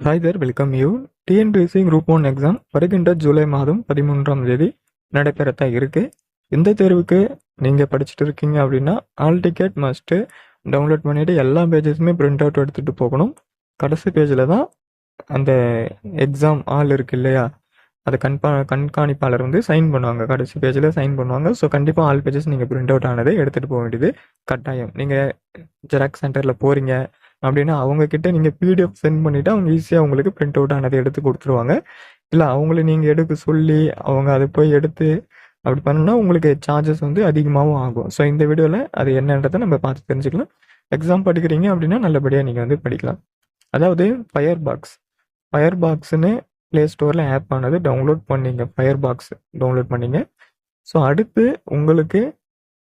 Hi there welcome you. TNPSC group 1 exam வருகின்ற July மாதம் 13ஆம் தேதி நடைபெறத்தான் இருக்குது. இந்த தேர்வுக்கு நீங்கள் படிச்சுட்டு இருக்கீங்க அப்படின்னா ஆல் டிக்கெட் மஸ்ட்டு டவுன்லோட் பண்ணிவிட்டு எல்லா பேஜஸுமே பிரிண்ட் அவுட் எடுத்துகிட்டு போகணும். கடைசி பேஜில் தான் அந்த எக்ஸாம் ஆள் இருக்குது இல்லையா, அதை கண்காணிப்பாளர் வந்து சைன் பண்ணுவாங்க. கடைசி பேஜில் சைன் பண்ணுவாங்க. ஸோ கண்டிப்பாக ஆல் பேஜஸ் நீங்கள் பிரிண்ட் அவுட் ஆனதை எடுத்துகிட்டு போக வேண்டியது கட்டாயம். நீங்கள் ஜெராக்ஸ் சென்டரில் போகிறீங்க அப்படின்னா அவங்கக்கிட்ட நீங்கள் பிடிஎஃப் சென்ட் பண்ணிவிட்டு அவங்க ஈஸியாக உங்களுக்கு பிரிண்ட் அவுட் ஆனதை எடுத்து கொடுத்துருவாங்க. இல்லை அவங்கள நீங்கள் எடுக்க சொல்லி அவங்க அதை போய் எடுத்து அப்படி பண்ணணும்னா உங்களுக்கு சார்ஜஸ் வந்து அதிகமாகவும் ஆகும். ஸோ இந்த வீடியோவில் அது என்னன்றதை நம்ம பார்த்து தெரிஞ்சுக்கலாம். எக்ஸாம் படிக்கிறீங்க அப்படின்னா நல்லபடியாக நீங்கள் வந்து படிக்கலாம். அதாவது ஃபயர் பாக்ஸ்னு ப்ளே ஸ்டோரில் ஆப் ஆனது டவுன்லோட் பண்ணிங்க. ஃபயர் பாக்ஸ் டவுன்லோட் பண்ணிங்க. ஸோ அடுத்து உங்களுக்கு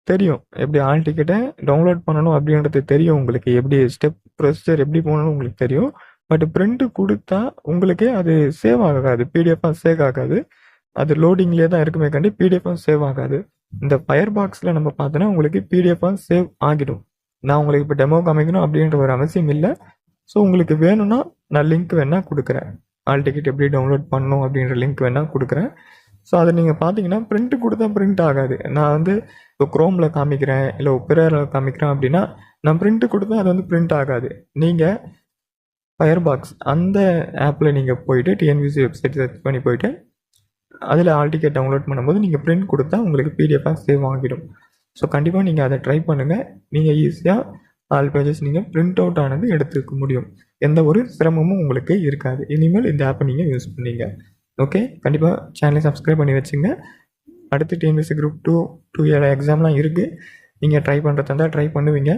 தெரியும் எப்படி ஆல் டிக்கெட்டை டவுன்லோட் பண்ணணும் அப்படின்றது தெரியும். உங்களுக்கு எப்படி ஸ்டெப் ப்ரொசீஜர் எப்படி போகணும்னு உங்களுக்கு தெரியும். பட் பிரிண்ட்டு கொடுத்தா உங்களுக்கு அது சேவ் ஆகாது, பிடிஎஃபாக சேவ் ஆகாது. அது லோடிங்லேயே தான் இருக்குமே கண்டி பிடிஎஃபாக சேவ் ஆகாது. இந்த ஃபயர் பாக்ஸில் நம்ம பார்த்தோன்னா உங்களுக்கு பிடிஎஃபாக சேவ் ஆகிடும். நான் உங்களுக்கு இப்போ டெமோ காமிக்கணும் அப்படின்ற ஒரு அவசியம் இல்லை. ஸோ உங்களுக்கு வேணும்னா நான் லிங்க் வேணால் கொடுக்குறேன். ஆல் டிக்கெட் எப்படி டவுன்லோட் பண்ணணும் அப்படின்ற லிங்க் வேணால் கொடுக்குறேன். ஸோ அதை நீங்கள் பார்த்தீங்கன்னா பிரிண்ட்டு கொடுத்தா பிரிண்ட் ஆகாது. நான் வந்து இப்போ குரோமில் காமிக்கிறேன் இல்லை ஒப்பேராவில் காமிக்கிறேன் அப்படின்னா நான் பிரிண்ட்டு கொடுத்தா அது வந்து பிரிண்ட் ஆகாது. நீங்கள் ஃபயர் பாக்ஸ் அந்த ஆப்பில் நீங்கள் போயிட்டு டிஎன்பிஎஸ்சி வெப்சைட் சர்ச் பண்ணி போயிட்டு அதில் ஆல் டிக்கெட் டவுன்லோட் பண்ணும்போது நீங்கள் பிரிண்ட் கொடுத்தா உங்களுக்கு பிடிஎஃபாக சேவ் ஆகிடும். ஸோ கண்டிப்பாக நீங்கள் அதை ட்ரை பண்ணுங்கள். நீங்கள் ஈஸியாக ஆல் பேஜஸ் நீங்கள் பிரிண்ட் அவுட் ஆனது எடுத்துக்க முடியும். எந்த ஒரு சிரமமும் உங்களுக்கு இருக்காது. இனிமேல் இந்த ஆப்பை நீங்கள் யூஸ் பண்ணீங்க. ஓகே, கண்டிப்பாக சேனலை சப்ஸ்கிரைப் பண்ணி வச்சுங்க. அடுத்து டிஎன்பிஎஸ்சி குரூப் 2 எக்ஸாம்லாம் இருக்குது. நீங்கள் ட்ரை பண்ணுறதா இருந்தால் ட்ரை பண்ணுவீங்க.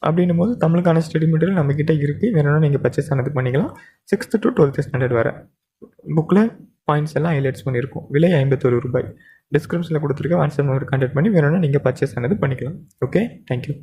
அப்படின்னும் போது தமிழுக்கான ஸ்டடி மெட்டீரியல் நம்மக்கிட்ட இருக்குது. வேணும்னா நீங்கள் பர்ச்சேஸ் ஆனது பண்ணிக்கலாம். 6th to 12th ஸ்டாண்டர்ட் வர புக்கில் பாயிண்ட்ஸ் எல்லாம் ஹைலைட்ஸ் பண்ணியிருக்கோம். விலை 51 ரூபாய். டிஸ்கிரிப்ஷனில் கொடுத்துருக்க வாட்ஸ்அப் நம்பர் கான்டாக்ட் பண்ணி வேணும்னா நீங்கள் பர்ச்சேஸ் ஆனது பண்ணிக்கலாம். Okay, thank you.